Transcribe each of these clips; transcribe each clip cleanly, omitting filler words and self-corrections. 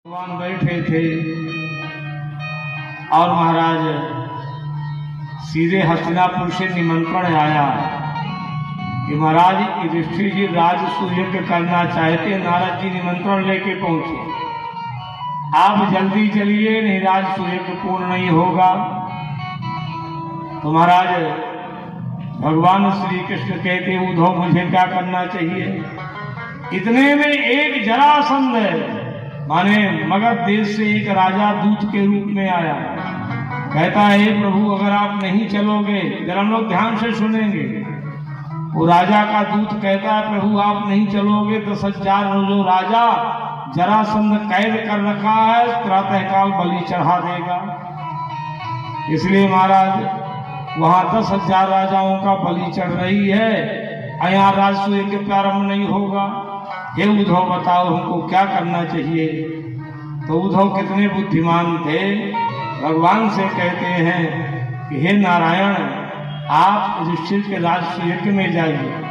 भगवान बैठे थे और महाराज सीधे हस्तिनापुर से निमंत्रण आया कि महाराज युधिष्ठिर जी राजसूय यज्ञ करना चाहते। नारद जी निमंत्रण लेके पहुंचे, आप जल्दी चलिए नहीं राजसूय यज्ञ पूर्ण नहीं होगा। तो महाराज भगवान श्री कृष्ण कहते उद्धव मुझे क्या करना चाहिए। इतने में एक जरासंध माने मगध देश से एक राजा दूत के रूप में आया, कहता है प्रभु अगर आप नहीं चलोगे, जरा हम लोग ध्यान से सुनेंगे। वो राजा का दूत कहता है प्रभु आप नहीं चलोगे तो 10,000 जो राजा जरासंध कैद कर रखा है प्रातःकाल बलि चढ़ा देगा। इसलिए महाराज वहां 10,000 राजाओं का बलि चढ़ रही है, यहाँ राजसूय के प्रारंभ नहीं होगा। हे उद्धव बताओ हमको क्या करना चाहिए। तो उद्धव कितने बुद्धिमान थे, भगवान से कहते हैं कि हे नारायण आप युधिष्ठिर के राजसूय यज्ञ में जाइए।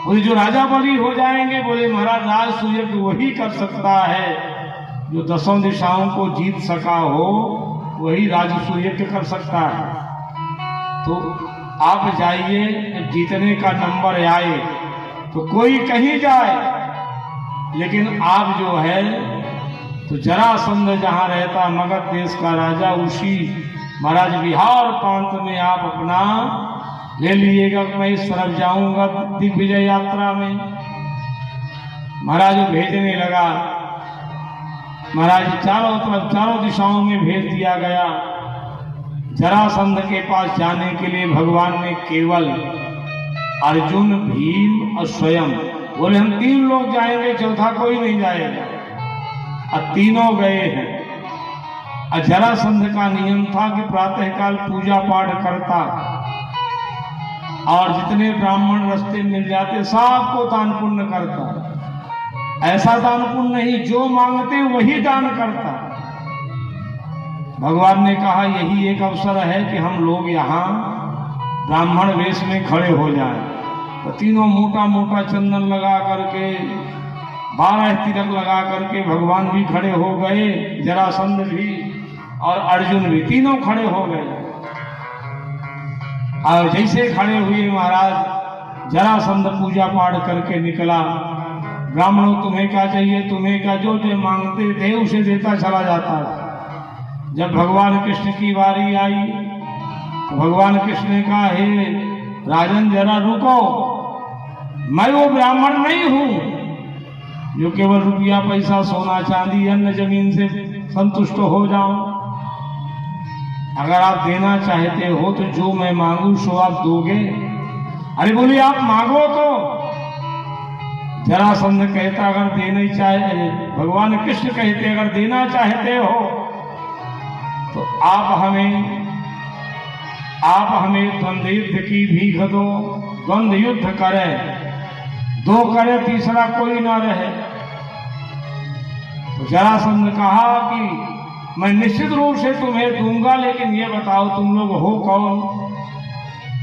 बोले जो राजा बलि हो जाएंगे, बोले महाराज राजसूय यज्ञ वही कर सकता है जो 10 दिशाओं को जीत सका हो, वही राजसूय यज्ञ कर सकता है। तो आप जाइए, जीतने का नंबर आए तो कोई कहीं जाए, लेकिन आप जो है तो जरासंध जहां रहता मगध देश का राजा, उसी महाराज बिहार प्रांत में आप अपना ले लीजिएगा। मैं इस तरफ जाऊंगा दिग्विजय यात्रा में। महाराज भेजने लगा, महाराज चारों तरफ चारों दिशाओं में भेज दिया गया। जरासंध के पास जाने के लिए भगवान ने केवल अर्जुन, भीम और स्वयं बोले हम 3 लोग जाएंगे, चौथा कोई नहीं जाएगा। और तीनों गए हैं। और जरासंध का नियम था कि प्रातःकाल पूजा पाठ करता और जितने ब्राह्मण रास्ते मिल जाते सबको दान पुण्य करता। ऐसा दान पुण्य नहीं, जो मांगते वही दान करता। भगवान ने कहा यही एक अवसर है कि हम लोग यहाँ ब्राह्मण वेश में खड़े हो जाएं। तो तीनों मोटा मोटा चंदन लगा करके 12 तिलक लगा करके भगवान भी खड़े हो गए, जरासंध भी और अर्जुन भी, तीनों खड़े हो गए। और जैसे खड़े हुए महाराज जरासंध पूजा पाठ करके निकला। ब्राह्मणों तुम्हें क्या चाहिए, तुम्हें क्या, जो जो मांगते थे उसे देता चला जाता। जब भगवान कृष्ण की बारी आई तो भगवान कृष्ण ने कहा हे राजन जरा रुको, मैं वो ब्राह्मण नहीं हूं जो केवल रुपया पैसा सोना चांदी अन्न जमीन से संतुष्ट हो जाऊं। अगर आप देना चाहते हो तो जो मैं मांगू सो आप दोगे। अरे बोलिए आप मांगो। तो जरासंध कहता अगर देना चाहे, भगवान कृष्ण कहते अगर देना चाहते हो तो आप हमें द्वंद्व युद्ध की भीख दो, द्वंद्व युद्ध करें, 2 करे तीसरा कोई ना रहे। तो जरासंध कहा कि मैं निश्चित रूप से तुम्हें दूंगा, लेकिन ये बताओ तुम लोग हो कौन।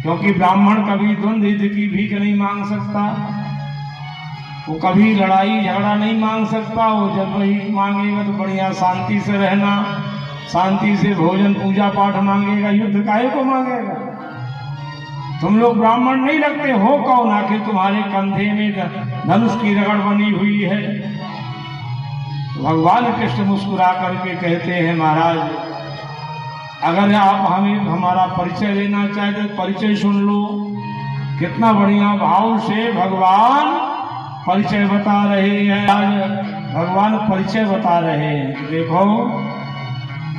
क्योंकि ब्राह्मण कभी द्वंद्व युद्ध की भीख नहीं मांग सकता, वो कभी लड़ाई झगड़ा नहीं मांग सकता। वो जब वही मांगेगा तो बढ़िया शांति से रहना, शांति से भोजन पूजा पाठ मांगेगा, युद्ध काहे को मांगेगा। तुम लोग ब्राह्मण नहीं लगते हो कौन, आखिर तुम्हारे कंधे में धनुष की रगड़ बनी हुई है। तो भगवान कृष्ण मुस्कुरा करके कहते हैं महाराज अगर आप हमें हमारा परिचय लेना चाहते तो परिचय सुन लो। कितना बढ़िया भाव से भगवान परिचय बता रहे हैं। आज भगवान परिचय बता रहे हैं। देखो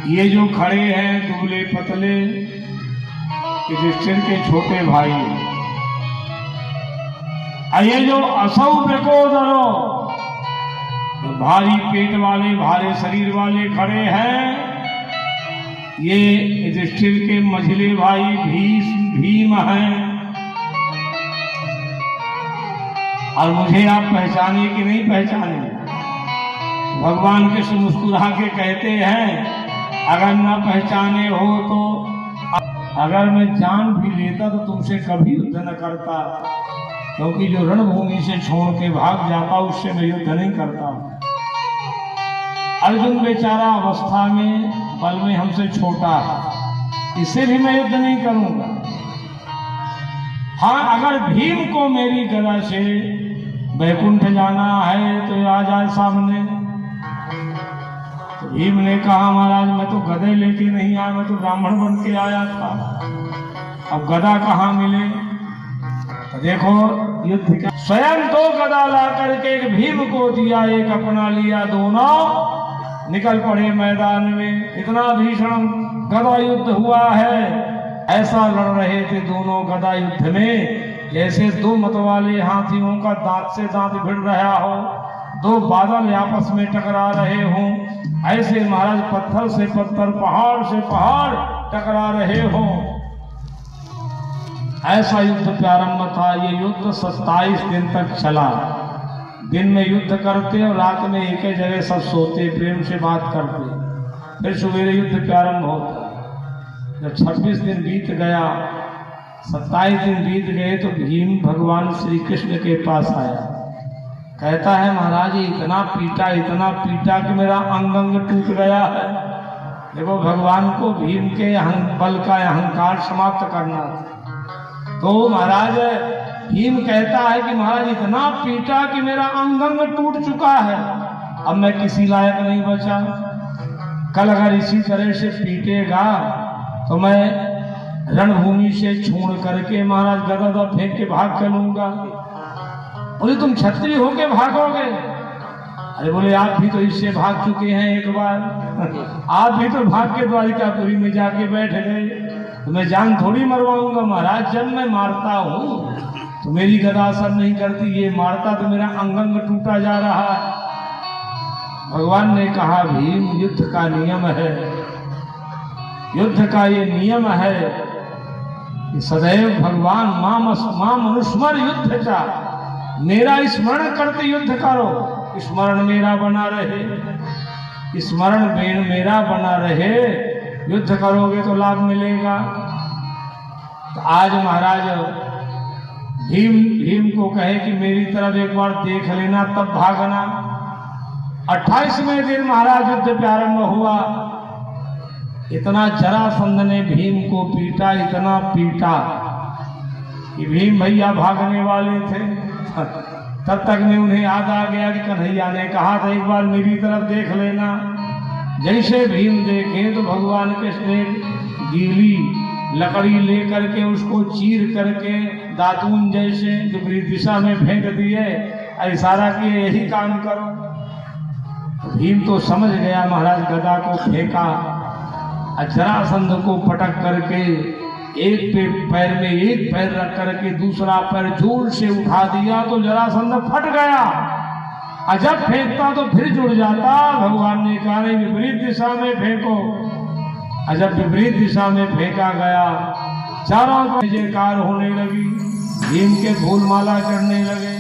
ये जो खड़े हैं दुबले पतले युधिष्ठिर के छोटे भाई, ये जो असौ प्रकोदरो भारी पेट वाले भारे शरीर वाले खड़े हैं, ये युधिष्ठिर के मझले भाई भीम हैं। और मुझे आप पहचाने कि नहीं पहचाने। भगवान कृष्ण मुस्कुरा के कहते हैं अगर न पहचाने हो तो अगर मैं जान भी लेता तो तुमसे कभी युद्ध न करता, क्योंकि जो रणभूमि से छोड़ के भाग जाता उससे मैं युद्ध नहीं करता। अर्जुन बेचारा अवस्था में बल में हमसे छोटा है, इसे भी मैं युद्ध नहीं करूंगा। हाँ, अगर भीम को मेरी गदा से वैकुंठ जाना है तो आ जाए सामने। तो भीम ने कहा महाराज मैं तो गदे लेके नहीं आया, मैं तो ब्राह्मण बन के आया था, अब गदा कहाँ मिले। तो देखो युद्ध का स्वयं दो गदा ला करके एक भीम को दिया, एक अपना लिया, दोनों निकल पड़े मैदान में। इतना भीषण गदा युद्ध हुआ है, ऐसा लड़ रहे थे दोनों गदा युद्ध में जैसे दो मतवाले हाथियों का दांत से दांत भिड़ रहा हो, दो बादल आपस में टकरा रहे हों। ऐसे महाराज पत्थर से पत्थर, पहाड़ से पहाड़ टकरा रहे हों। ऐसा युद्ध प्रारंभ था। ये युद्ध 27 दिन तक चला। दिन में युद्ध करते और रात में एक ही जगह सब सोते, प्रेम से बात करते, फिर सवेरे युद्ध प्रारंभ होता। जब 26 दिन बीत गया, 27 दिन बीत गए तो भीम भगवान श्री कृष्ण के पास आया। कहता है महाराज इतना पीटा कि मेरा अंग अंग टूट गया है। देखो भगवान को भीम के बल का अहंकार समाप्त करना था। तो महाराज भीम कहता है कि महाराज इतना पीटा कि मेरा अंग अंग टूट चुका है, अब मैं किसी लायक नहीं बचा। कल अगर इसी तरह से पीटेगा तो मैं रणभूमि से छोड़ करके महाराज गदा फेंक के भाग चलूंगा। बोले तुम क्षत्रिय होके भागोगे? अरे बोले आप भी तो इससे भाग चुके हैं एक बार, आप भी तो भाग के द्वारिकापुरी में जाके बैठ गए, तो मैं जान थोड़ी मरवाऊंगा। महाराज जब मैं मारता हूँ तो मेरी गदा असर नहीं करती, ये मारता तो मेरा अंग अंग टूटा जा रहा है। भगवान ने कहा भीम युद्ध का नियम है, युद्ध का ये नियम है कि सदैव भगवान मां मनुस्मर युद्ध का, मेरा स्मरण करते युद्ध करो, स्मरण मेरा बना रहे, स्मरण मेरा बना रहे, युद्ध करोगे तो लाभ मिलेगा। तो आज महाराज भीम को कहे कि मेरी तरफ एक बार देख लेना तब भागना। 28वें दिन महाराज युद्ध प्रारंभ हुआ। इतना जरासंध ने भीम को पीटा, इतना पीटा कि भीम भैया भागने वाले थे। तब तक में उन्हें याद आ गया कि कन्हैया ने कहा था एक बार मेरी तरफ देख लेना। जैसे भीम देखे तो भगवान कृष्ण ने गीली लकड़ी लेकर के उसको चीर करके दातून जैसे विपरीत दिशा में फेंक दिए, इशारा किए यही काम करो। भीम तो समझ गया, महाराज गदा को फेंका, जरासंध को पटक करके एक पैर में एक पैर रख करके दूसरा पैर जोर से उठा दिया तो जरासंध फट गया। जब फेंकता तो फिर जुड़ जाता। भगवान ने कहा नहीं विपरीत दिशा में फेंको। जब विपरीत दिशा में फेंका गया, चारों जयकार होने लगी, भीम के फूल माला चढ़ने लगे।